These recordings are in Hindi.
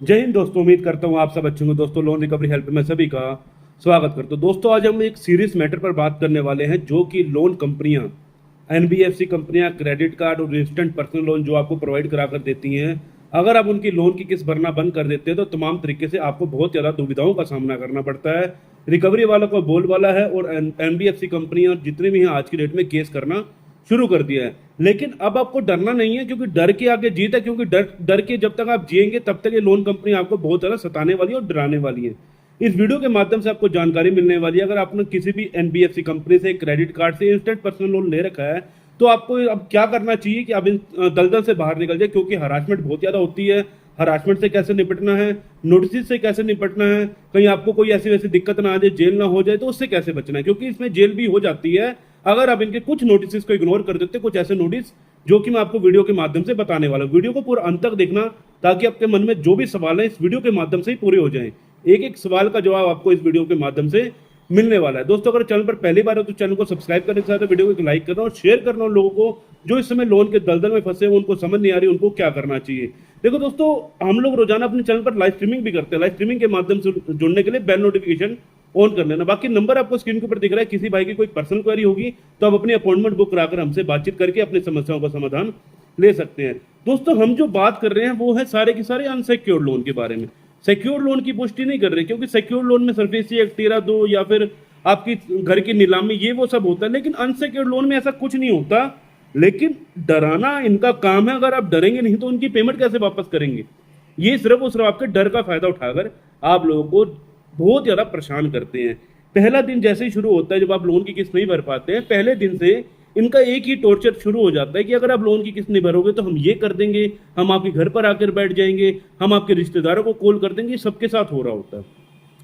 जय हिंद दोस्तों। उम्मीद करता हूँ आप सब अच्छे होंगे। दोस्तों लोन रिकवरी हेल्प में सभी का स्वागत करता हूँ। दोस्तों आज हम एक सीरियस मैटर पर बात करने वाले हैं, जो कि लोन कंपनियां, एनबीएफसी कंपनियां क्रेडिट कार्ड और इंस्टेंट पर्सनल लोन जो आपको प्रोवाइड करा कर देती हैं, अगर आप उनकी लोन की किस्त भरना बंद कर देते हैं तो तमाम तरीके से आपको बहुत ज़्यादा दुविधाओं का सामना करना पड़ता है। रिकवरी वालों को बोलबाला है और एनबीएफसी कंपनियां जितने भी हैं आज की डेट में केस करना शुरू कर दिया है। लेकिन अब आपको डरना नहीं है, क्योंकि डर के आगे जीत है। क्योंकि डर डर के जब तक आप जिएंगे तब तक ये लोन कंपनी आपको बहुत ज़्यादा सताने वाली है और डराने वाली है। इस वीडियो के माध्यम से आपको जानकारी मिलने वाली है। अगर आपने किसी भी एनबीएफसी कंपनी से, क्रेडिट कार्ड से इंस्टेंट पर्सनल लोन ले रखा है तो आपको अब क्या करना चाहिए कि अब इन दलदल से बाहर निकल जाए, क्योंकि हरासमेंट बहुत ज़्यादा होती है। हरासमेंट से कैसे निपटना है, नोटिस से कैसे निपटना है, कहीं आपको कोई ऐसी वैसी दिक्कत ना आ जाए, जेल ना हो जाए, तो उससे कैसे बचना है, क्योंकि इसमें जेल भी हो जाती है अगर आप इनके कुछ नोटिस को इग्नोर कर देते। कुछ ऐसे नोटिस जो कि मैं आपको वीडियो के माध्यम से बताने वाला हूं। वीडियो को पूरा अंत तक देखना, ताकि आपके मन में जो भी सवाल है इस वीडियो के माध्यम से ही पूरे हो जाएं। एक एक सवाल का जवाब आपको इस वीडियो के माध्यम से मिलने वाला है। दोस्तों अगर चैनल पर पहली बार हो तो चैनल को सब्सक्राइब करने के साथ वीडियो को एक लाइक करना और शेयर करना उन लोगों को जो इस समय लोन के दलदल में फंसे हैं, उनको समझ नहीं आ रही उनको क्या करना चाहिए। देखो दोस्तों, हम लोग रोजाना अपने चैनल पर लाइव स्ट्रीमिंग भी करते हैं। लाइव स्ट्रीमिंग के माध्यम से जुड़ने के लिए बेल नोटिफिकेशन ऑन कर लेना। बाकी नंबर आपको स्क्रीन के ऊपर दिख रहा है। किसी भाई की कोई पर्सनल क्वेरी होगी तो आप अपनी अपॉइंटमेंट बुक कराकर हमसे बातचीत करके अपनी समस्याओं का समाधान ले सकते हैं। दोस्तों हम जो बात कर रहे हैं वो है सारे के सारे अनसिक्योर्ड लोन के बारे में। सिक्योर लोन की पुष्टि नहीं कर रहे, क्योंकि सिक्योर लोन में सर्फेसी एक्ट 13(2) या फिर आपकी घर की नीलामी, ये वो सब होता है। लेकिन अनसिक्योर्ड लोन में ऐसा कुछ नहीं होता। लेकिन डराना इनका काम है। अगर आप डरेंगे नहीं तो उनकी पेमेंट कैसे वापस करेंगे। ये सिर्फ और सिर्फ आपके डर का फायदा उठाकर आप लोगों को बहुत ज्यादा परेशान करते हैं। पहला दिन जैसे ही शुरू होता है, जब आप लोन की किस्त नहीं भर पाते हैं, पहले दिन से इनका एक ही टॉर्चर शुरू हो जाता है कि अगर आप लोन की किस्त नहीं भरोगे तो हम ये कर देंगे, हम आपके घर पर आकर बैठ जाएंगे, हम आपके रिश्तेदारों को कॉल कर देंगे। सबके साथ हो रहा होता है।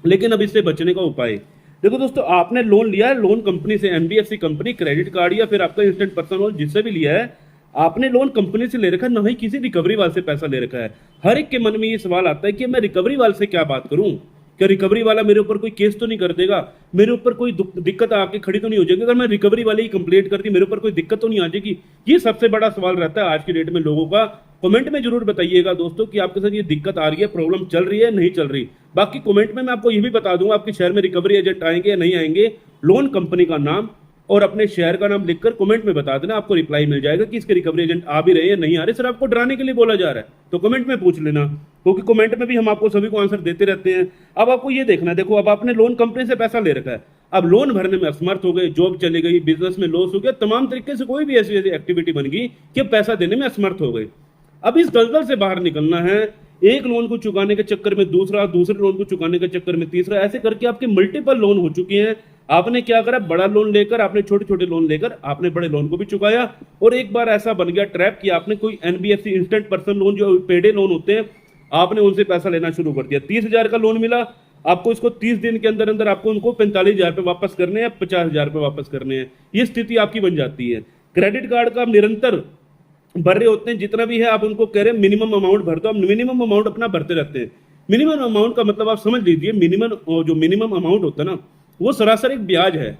लेकिन अब इससे बचने का उपाय, देखो दोस्तों, आपने लोन लिया है लोन कंपनी से, एनबीएफसी कंपनी, क्रेडिट कार्ड या फिर आपका इंस्टेंट पर्सनल लोन जिससे भी लिया है, आपने लोन कंपनी से ले रखा है, ना ही किसी रिकवरी वाले से पैसा ले रखा है। हर एक के मन में ये सवाल आता है कि मैं रिकवरी वाले से क्या बात करूं, क्या रिकवरी वाला मेरे ऊपर कोई केस तो नहीं कर देगा, मेरे ऊपर कोई दिक्कत आके खड़ी तो नहीं हो जाएगी, अगर मैं रिकवरी वाले की कंप्लेंट करती मेरे ऊपर कोई दिक्कत तो नहीं आ जाएगी। ये सबसे बड़ा सवाल रहता है आज की डेट में लोगों का। कमेंट में जरूर बताइएगा दोस्तों कि आपके साथ ये दिक्कत आ रही है, प्रॉब्लम चल रही है, नहीं चल रही। बाकी कमेंट में मैं आपको ये भी बता दूंगा आपके शहर में रिकवरी एजेंट आएंगे या नहीं आएंगे। लोन कंपनी का नाम और अपने शहर का नाम लिखकर कमेंट में बता देना, आपको रिप्लाई मिल जाएगा कि इसके रिकवरी एजेंट आ भी रहे हैं नहीं आ रहे। सर आपको डराने के लिए बोला जा रहा है तो कमेंट में पूछ लेना, क्योंकि कमेंट में भी हम आपको सभी को आंसर देते रहते हैं। अब आपको ये देखना है, देखो अब आपने लोन कंपनी से पैसा ले रखा है, अब लोन भरने में असमर्थ हो गए, जॉब चली गई, बिजनेस में लॉस हो गया, तमाम तरीके से कोई भी ऐसी ऐसी एक्टिविटी बन गई कि पैसा देने में असमर्थ हो गए। अब इस दलदल से बाहर निकलना है। एक लोन को चुकाने के चक्कर में दूसरा, दूसरे लोन को चुकाने के चक्कर में तीसरा, ऐसे करके आपके मल्टीपल लोन हो चुके हैं। आपने क्या करा, बड़ा लोन लेकर, आपने छोटे छोटे लोन लेकर आपने बड़े लोन को भी चुकाया। और एक बार ऐसा बन गया ट्रैप कि आपने कोई एनबीएफसी इंस्टेंट पर्सनल लोन जो पेडे लोन होते हैं, आपने उनसे पैसा लेना शुरू कर दिया। 30,000 का लोन मिला आपको, इसको 30 दिन के अंदर अंदर आपको उनको 45,000 रुपये वापस करने हैं, 50,000 रुपये वापस करने हैं। ये स्थिति आपकी बन जाती है। क्रेडिट कार्ड का आप निरंतर भर रहे होते हैं, जितना भी है आप उनको कह रहे हैं मिनिमम अमाउंट भर दो, आप मिनिमम अमाउंट अपना भरते रहते हैं। मिनिमम अमाउंट का मतलब आप समझ लीजिए, जो मिनिमम अमाउंट होता है ना, वो सरासर एक ब्याज है।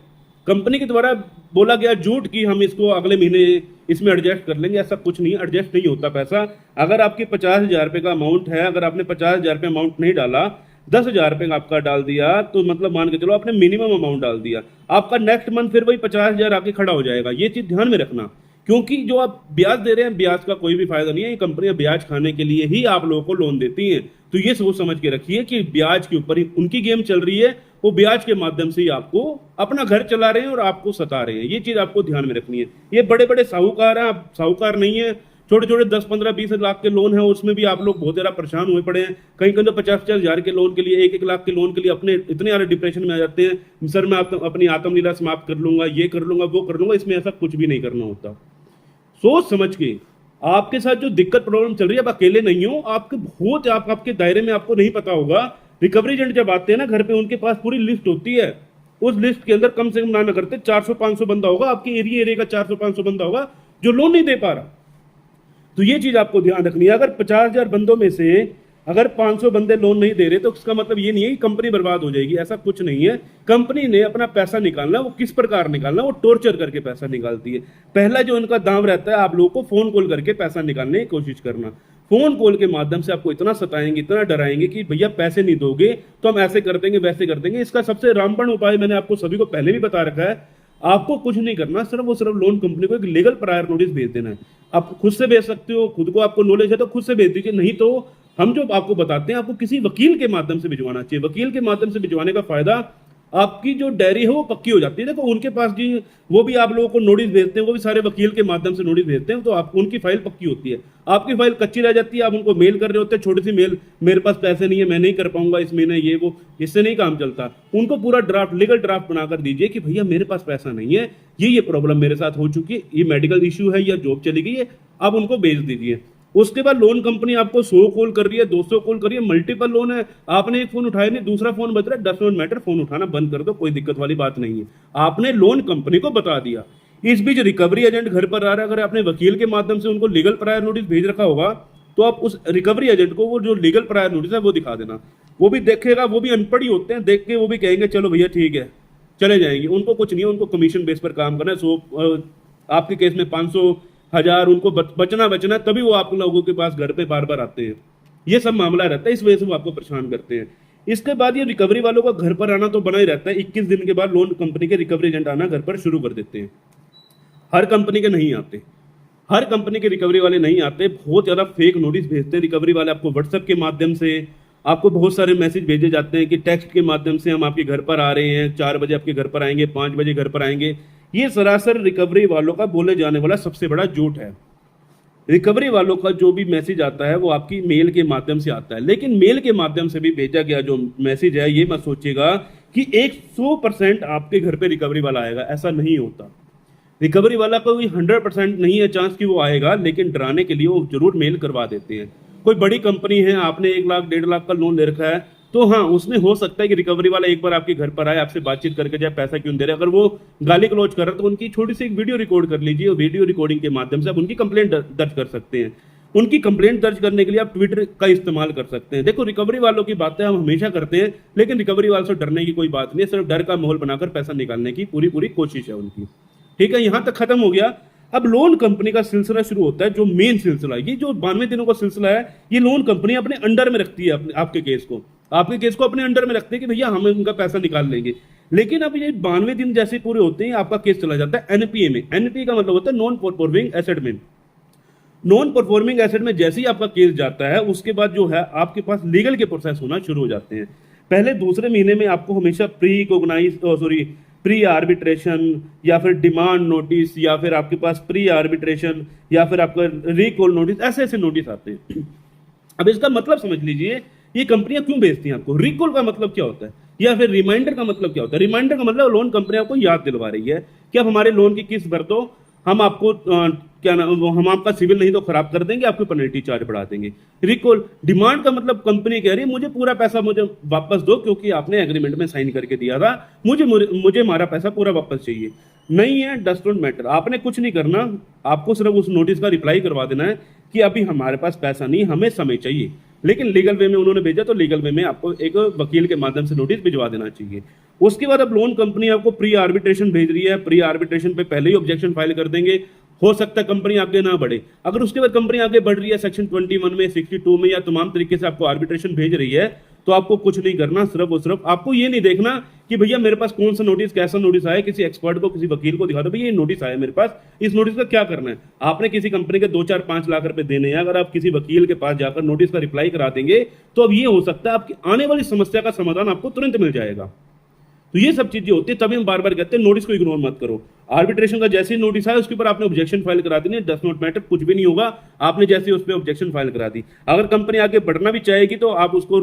कंपनी के द्वारा बोला गया झूठ कि हम इसको अगले महीने इसमें एडजस्ट कर लेंगे, ऐसा कुछ नहीं, एडजस्ट नहीं होता पैसा। अगर आपके 50,000 रुपये का अमाउंट है, अगर आपने 50,000 रुपये अमाउंट नहीं डाला, 10,000 रुपये आपका डाल दिया, तो मतलब मान के चलो आपने मिनिमम अमाउंट डाल दिया, आपका नेक्स्ट मंथ फिर वही 50,000 आके खड़ा हो जाएगा। ये चीज ध्यान में रखना, क्योंकि जो आप ब्याज दे रहे हैं, ब्याज का कोई भी फायदा नहीं है। ये कंपनियां ब्याज खाने के लिए ही आप लोगों को लोन देती हैं। तो ये सोच समझ के रखिए कि ब्याज के ऊपर ही उनकी गेम चल रही है। वो ब्याज के माध्यम से ही आपको अपना घर चला रहे हैं और आपको सता रहे हैं। ये चीज आपको ध्यान में रखनी है। ये बड़े बड़े साहूकार हैं, आप साहूकार नहीं है। छोटे छोटे 10, 15, 20 लाख के लोन है, उसमें भी आप लोग बहुत ज्यादा परेशान हुए पड़े हैं। कहीं कहीं तो 50-50 हजार के लोन के लिए, 1-1 लाख के लोन के लिए अपने इतने सारे डिप्रेशन में आ जाते हैं। सर मैं अपनी आत्मलीला समाप्त कर लूंगा, ये कर लूंगा, वो कर लूंगा। इसमें ऐसा कुछ भी नहीं करना होता। सोच समझ के, आपके साथ जो दिक्कत प्रॉब्लम चल रही है, आप अकेले नहीं हो। आपके बहुत आपके दायरे में आपको नहीं पता होगा। रिकवरी एजेंट जब आते हैं ना घर पे, उनके पास पूरी लिस्ट होती है। उस लिस्ट के अंदर कम से कम ना करते 400-500 बंदा होगा, आपके एरिया का 400-500 बंदा होगा जो लोन नहीं दे पा रहा। तो ये चीज आपको ध्यान रखनी है। अगर 50,000 बंदों में से अगर 500 बंदे लोन नहीं दे रहे तो उसका मतलब ये नहीं है कि कंपनी बर्बाद हो जाएगी, ऐसा कुछ नहीं है। कंपनी ने अपना पैसा निकालना, वो किस प्रकार निकालना, वो टॉर्चर करके पैसा निकालती है। पहला जो उनका दाम रहता है, आप लोगों को फोन कॉल करके पैसा निकालने की कोशिश करना। फोन कॉल के माध्यम से आपको इतना सताएंगे, इतना डराएंगे कि भैया पैसे नहीं दोगे तो हम ऐसे कर देंगे, वैसे कर देंगे। इसका सबसे रामबाण उपाय मैंने आपको सभी को पहले भी बता रखा है, आपको कुछ नहीं करना, सिर्फ और सिर्फ लोन कंपनी को एक लीगल प्रायर नोटिस भेज देना है। आप खुद से भेज सकते हो, खुद को आपको नॉलेज है तो खुद से भेज दीजिए, नहीं तो हम जो आपको बताते हैं आपको किसी वकील के माध्यम से भिजवाना चाहिए। वकील के माध्यम से भिजवाने का फायदा, आपकी जो डायरी है वो पक्की हो जाती है। देखो उनके पास जी, वो भी आप लोगों को नोटिस भेजते हैं, वो भी सारे वकील के माध्यम से नोटिस भेजते हैं, तो आप उनकी फाइल पक्की होती है। आपकी फाइल कच्ची रह जाती है, आप उनको मेल कर रहे होते हैं, छोटी सी मेल, मेरे पास पैसे नहीं है, मैं नहीं कर पाऊंगा इस महीने, ये वो, इससे नहीं काम चलता। उनको पूरा ड्राफ्ट, लीगल ड्राफ्ट बनाकर दीजिए कि भैया मेरे पास पैसा नहीं है, ये प्रॉब्लम मेरे साथ हो चुकी है, ये मेडिकल इश्यू है या जॉब चली गई है, आप उनको भेज दीजिए। उसके बाद लोन कंपनी आपको 100 कॉल कर रही है, 200 कॉल कर रही है, मल्टीपल लोन है, आपने एक फोन उठाया नहीं, दूसरा फोन बज रहा है, डज नॉट मैटर, फोन उठाना बंद कर दो, कोई दिक्कत वाली बात नहीं है, आपने लोन कंपनी को बता दिया। इस बीच रिकवरी एजेंट घर पर आ रहा है, अगर आपने वकील के माध्यम से उनको लीगल प्रायर नोटिस भेज रखा होगा तो आप उस रिकवरी एजेंट को वो जो लीगल प्रायर नोटिस है वो दिखा देना। वो भी देखेगा, वो भी अनपढ़ ही होते हैं, देख के वो भी कहेंगे चलो भैया ठीक है, चले जाएंगे। उनको कुछ नहीं है, उनको कमीशन बेस पर काम करना है। सो आपके केस में 500, 1000 उनको बचना, तभी वो आप लोगों के पास घर पे बार बार आते हैं। ये सब मामला रहता है, इस वजह से वो आपको परेशान करते हैं। इसके बाद ये रिकवरी वालों का घर पर आना तो बना ही रहता है। 21 दिन के बाद लोन कंपनी के रिकवरी एजेंट आना घर पर शुरू कर देते हैं। हर कंपनी के नहीं आते, हर कंपनी के रिकवरी वाले नहीं आते, बहुत ज्यादा फेक नोटिस भेजते हैं रिकवरी वाले आपको। व्हाट्सएप के माध्यम से आपको बहुत सारे मैसेज भेजे जाते हैं कि टेक्स्ट के माध्यम से हम आपके घर पर आ रहे हैं, 4 बजे आपके घर पर आएंगे, 5 बजे घर पर आएंगे। ये सरासर रिकवरी वालों का बोले जाने वाला सबसे बड़ा झूठ है। रिकवरी वालों का जो भी मैसेज आता है वो आपकी मेल के माध्यम से आता है, लेकिन मेल के माध्यम से भी भेजा गया जो मैसेज है, ये मत सोचिएगा कि 100% आपके घर पे रिकवरी वाला आएगा, ऐसा नहीं होता। रिकवरी वाला कोई 100% नहीं है चांस कि वो आएगा, लेकिन डराने के लिए वो जरूर मेल करवा देते हैं। कोई बड़ी कंपनी है, आपने 1 लाख 1.5 लाख का लोन ले रखा है, तो हाँ उसमें हो सकता है कि रिकवरी वाला एक बार आपके घर पर आए, आपसे बातचीत करके जाए, पैसा क्यों दे रहे। अगर वो गाली गलौज कर रहा है तो उनकी छोटी सी एक वीडियो रिकॉर्ड कर लीजिए, और वीडियो रिकॉर्डिंग के माध्यम से आप उनकी कंप्लेंट दर्ज कर सकते हैं। उनकी कंप्लेंट दर्ज करने के लिए आप ट्विटर का इस्तेमाल कर सकते हैं। देखो रिकवरी वालों की बातें हम हमेशा करते हैं, लेकिन रिकवरी वालों से डरने की कोई बात नहीं है, सिर्फ डर का माहौल बनाकर पैसा निकालने की पूरी कोशिश है उनकी। ठीक है, यहां तक खत्म हो गया। अब लोन कंपनी का सिलसिला शुरू होता है, जो मेन सिलसिला है। ये जो 92 दिनों का सिलसिला है, ये लोन कंपनी अपने अंडर में रखती है, आपके केस को अपने अंडर में रखते हैं कि भैया हम उनका पैसा निकाल लेंगे। लेकिन अब ये 92 दिन जैसे पूरे होते हैं, आपका केस चला जाता है एनपीए में। एनपीए का मतलब होता है नॉन परफॉर्मिंग एसेट में। नॉन परफॉर्मिंग एसेट में जैसे ही आपका केस जाता है, उसके बाद जो है आपके पास लीगल के प्रोसेस होना शुरू हो जाते हैं। पहले दूसरे महीने में आपको हमेशा प्री आर्बिट्रेशन या फिर डिमांड नोटिस, या फिर आपके पास प्री आर्बिट्रेशन, या फिर आपका रिकॉल नोटिस, ऐसे नोटिस आते हैं। अब इसका मतलब समझ लीजिए, ये कंपनियां क्यों भेजती हैं आपको। रिकॉल का मतलब क्या होता है, या फिर रिमाइंडर का मतलब क्या होता है। रिमाइंडर का मतलब लोन कंपनी आपको याद दिलवा रही है कि अब हमारे लोन की किस्त भर दो, हम आपको हम आपका सिविल नहीं तो खराब कर देंगे, आपकी पेनल्टी चार्ज बढ़ा देंगे। रिकॉल। डिमांड का मतलब कंपनी कह रही है मुझे पूरा पैसा मुझे वापस दो, क्योंकि आपने एग्रीमेंट में साइन करके दिया था, मुझे हमारा पैसा पूरा वापस चाहिए। नहीं है, डज नॉट मैटर, आपने कुछ नहीं करना, आपको सिर्फ उस नोटिस का रिप्लाई करवा देना है कि अभी हमारे पास पैसा नहीं, हमें समय चाहिए। लेकिन लीगल वे में उन्होंने भेजा, तो लीगल वे में आपको एक वकील के माध्यम से नोटिस भिजवा देना चाहिए। उसके बाद अब लोन कंपनी आपको प्री आर्बिट्रेशन भेज रही है, प्री आर्बिट्रेशन पे पहले ही ऑब्जेक्शन फाइल कर देंगे, हो सकता है कंपनी आगे ना बढ़े। अगर उसके बाद कंपनी आगे बढ़ रही है, सेक्शन 21 में, 62 में, या तमाम तरीके से आपको आर्बिट्रेशन भेज रही है, तो आपको कुछ नहीं करना, सिर्फ और सिर्फ आपको ये नहीं देखना कि भैया मेरे पास कौन सा नोटिस, कैसा नोटिस आया, किसी एक्सपर्ट को, किसी वकील को दिखा दो, भैया ये नोटिस आया मेरे पास, इस नोटिस का क्या करना है। आपने किसी कंपनी के 2, 4, 5 लाख रुपए देने हैं, अगर आप किसी वकील के पास जाकर नोटिस का रिप्लाई करा देंगे, तो अब ये हो सकता है आपकी आने वाली समस्या का समाधान आपको तुरंत मिल जाएगा। तो ये सब चीजें होती है, तभी हम बार बार कहते हैं नोटिस को इग्नोर मत करो। आर्बिट्रेशन का जैसे ही नोटिस आया, उसके ऊपर आपने ऑब्जेक्शन फाइल करा दी, डज नॉट मैटर, कुछ भी नहीं होगा, आपने जैसे उस पर ऑब्जेक्शन फाइल करा दी। अगर कंपनी आगे बढ़ना भी चाहेगी तो आप उसको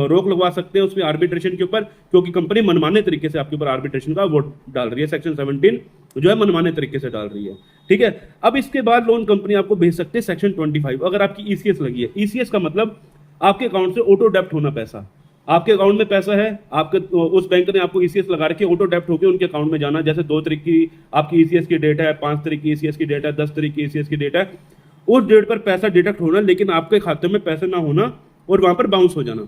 रोक लगवा सकते हैं उसमें आर्बिट्रेशन के ऊपर, क्योंकि कंपनी मनमाने तरीके से आपके ऊपर आर्बिट्रेशन का वोट डाल रही है, सेक्शन 17 जो है मनमाने तरीके से डाल रही है। ठीक है, अब इसके बाद लोन कंपनी आपको भेज सकते हैं सेक्शन 25, अगर आपकी ईसीएस लगी है। ईसीएस का मतलब आपके अकाउंट से ऑटो डेप्ट होना पैसा, आपके अकाउंट में पैसा है, आपके उस बैंक ने आपको ईसीएस लगा रखी है, ऑटो डेप्ट होकर उनके अकाउंट में जाना। जैसे 2 तारीख की आपकी ईसीएस की डेट है, 5 तारीख की ईसीएस की डेट है, 10 तारीख की ईसीएस की डेट है, उस डेट पर पैसा डिडक्ट होना, लेकिन आपके खाते में पैसा ना होना और वहां पर बाउंस हो जाना,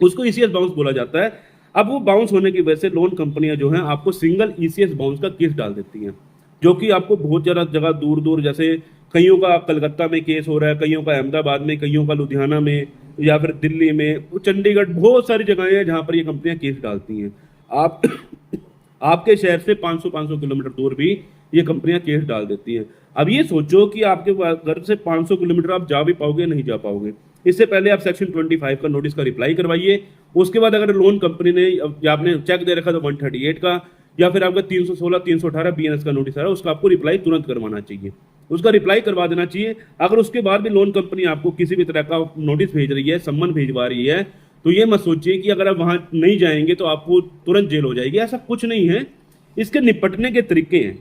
उसको ईसीएस बाउंस बोला जाता है। अब वो बाउंस होने की वजह से लोन कंपनियां जो है आपको सिंगल ईसीएस बाउंस का केस डाल देती हैं, जो कि आपको बहुत ज्यादा जगह दूर जैसे कईयों का कलकत्ता में केस हो रहा है, कईयों का अहमदाबाद में, कईयों का लुधियाना में, या फिर दिल्ली में, चंडीगढ़, बहुत सारी जगहें हैं जहां पर ये कंपनियां केस डालती हैं। आप आपके शहर से 500 किलोमीटर दूर भी ये कंपनियां केस डाल देती हैं। अब ये सोचो कि आपके घर से 500 किलोमीटर आप जा भी पाओगे, नहीं जा पाओगे। इससे पहले आप सेक्शन 25 का नोटिस का रिप्लाई करवाइए। उसके बाद अगर लोन कंपनी ने या आपने चेक दे रखा तो 138 का, या फिर आपका 316 318 बीएनएस का नोटिस आ रहा है, उसका आपको रिप्लाई तुरंत करवाना चाहिए, उसका रिप्लाई करवा देना चाहिए। अगर उसके बाद भी लोन कंपनी आपको किसी भी तरह का नोटिस भेज रही है, सम्मन भिजवा रही है, तो ये मत सोचिए कि अगर आप वहां नहीं जाएंगे तो आपको तुरंत जेल हो जाएगी। ऐसा कुछ नहीं है। इसके निपटने के तरीके हैं।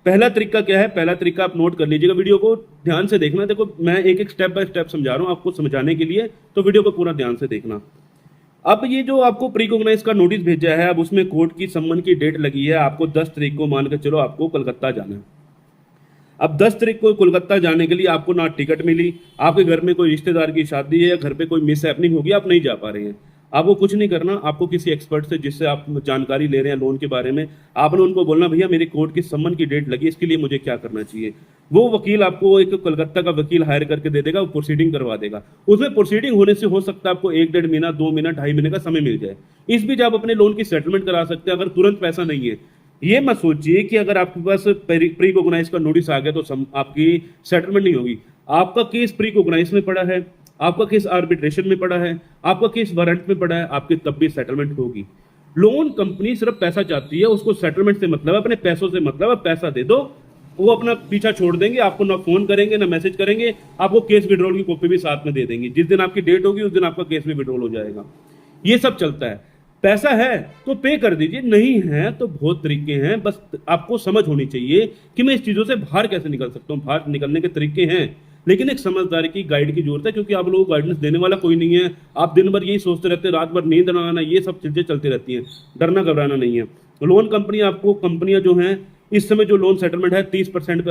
पहला तरीका क्या है? पहला तरीका आप नोट कर लीजिएगा, वीडियो को ध्यान से देखना। देखो मैं एक एक स्टेप बाय स्टेप समझा रहा हूं आपको समझाने के लिए, तो वीडियो को पूरा ध्यान से देखना। अब ये जो आपको प्री कॉग्नाइज का नोटिस भेजा है, अब उसमें कोर्ट की सम्मन की डेट लगी है, आपको 10 तारीख को मान के चलो आपको कोलकाता जाना है। अब 10 तारीख को कोलकाता जाने के लिए आपको ना टिकट मिली, आपके घर में कोई रिश्तेदार की शादी है या घर पे कोई मिस हैपनिंग होगी, आप नहीं जा पा रहे हैं। आपको कुछ नहीं करना, आपको किसी एक्सपर्ट से जिससे आप जानकारी ले रहे हैं लोन के बारे में, आपने उनको बोलना भैया मेरी कोर्ट की सम्मन की डेट लगी, इसके लिए मुझे क्या करना चाहिए। वो वकील आपको एक कोलकाता का वकील हायर करके दे देगा, वो प्रोसीडिंग करवा देगा। उसमें प्रोसीडिंग होने से हो सकता है आपको 1-1.5 महीना, 2 महीना, 2.5 महीने का समय मिल जाए। इस बीच आप अपने लोन की सेटलमेंट करा सकते हैं अगर तुरंत पैसा नहीं है। ये मत सोचिए कि अगर आपके पास प्री कॉग्नाइज का नोटिस आ गया तो आपकी सेटलमेंट नहीं होगी। आपका केस प्री कॉग्नाइज में पड़ा है, आपका केस आर्बिट्रेशन में पड़ा है, आपका केस वारंट में पड़ा है, आपकी तब भी सेटलमेंट होगी। लोन कंपनी सिर्फ पैसा चाहती है, उसको सेटलमेंट से मतलब है, अपने पैसों से मतलब है। पैसा दे दो, वो अपना पीछा छोड़ देंगे, आपको ना फोन करेंगे ना मैसेज करेंगे, आपको केस विड्रॉल की कॉपी भी साथ में दे देंगे। जिस दिन आपकी डेट होगी उस दिन आपका केस भी विड्रॉल हो जाएगा। ये सब चलता है। पैसा है तो पे कर दीजिए, नहीं है तो बहुत तरीके हैं, बस आपको समझ होनी चाहिए कि मैं इस चीजों से बाहर कैसे निकल सकता हूँ। बाहर निकलने के तरीके हैं, लेकिन एक समझदारी की गाइड की जरूरत है, क्योंकि आप लोगों को गाइडेंस देने वाला कोई नहीं है। आप दिन भर यही सोचते रहते हैं, रात भर नींद ना आना, ये सब चीजें चलती रहती हैं। डरना घबराना नहीं है। लोन कंपनी आपको, कंपनियां जो हैं इस समय जो लोन सेटलमेंट है 30% पे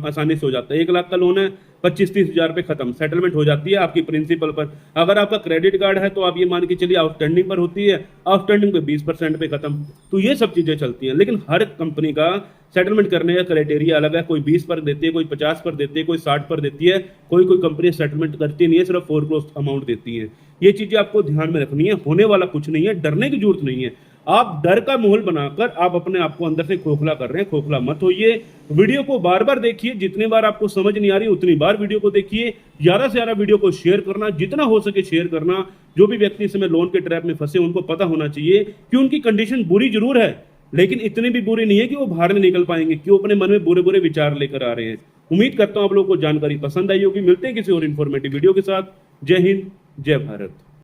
आसानी से हो जाता है। 1 लाख का लोन है, 25-30 हजार पे खत्म, सेटलमेंट हो जाती है आपकी प्रिंसिपल पर। अगर आपका क्रेडिट कार्ड है तो आप ये मान के चलिए आउटस्टैंडिंग पर होती है, आउटस्टैंडिंग पे 20% पे खत्म। तो ये सब चीजें चलती हैं, लेकिन हर कंपनी का सेटलमेंट करने का क्राइटेरिया अलग है। कोई 20 पर देती है, कोई 50 पर देती है, कोई 60 पर देती है, कोई कंपनी सेटलमेंट करती नहीं है, सिर्फ फोरक्लोज अमाउंट देती है। ये चीजें आपको ध्यान में रखनी है। होने वाला कुछ नहीं है, डरने की जरूरत नहीं है। आप डर का माहौल बनाकर आप अपने आप को अंदर से खोखला कर रहे हैं, खोखला मत होइए। वीडियो को बार बार देखिए, जितनी बार आपको समझ नहीं आ रही उतनी बार वीडियो को देखिए। ज्यादा से ज्यादा वीडियो को शेयर करना, जितना हो सके शेयर करना। जो भी व्यक्ति इस समय लोन के ट्रैप में फंसे उनको पता होना चाहिए कि उनकी कंडीशन बुरी जरूर है, लेकिन इतनी भी बुरी नहीं है कि वो बाहर नहीं निकल पाएंगे, क्यों अपने मन में बुरे बुरे विचार लेकर आ रहे हैं। उम्मीद करता हूं आप लोगों को जानकारी पसंद आई होगी। मिलते हैं किसी और इन्फॉर्मेटिव वीडियो के साथ। जय हिंद, जय भारत।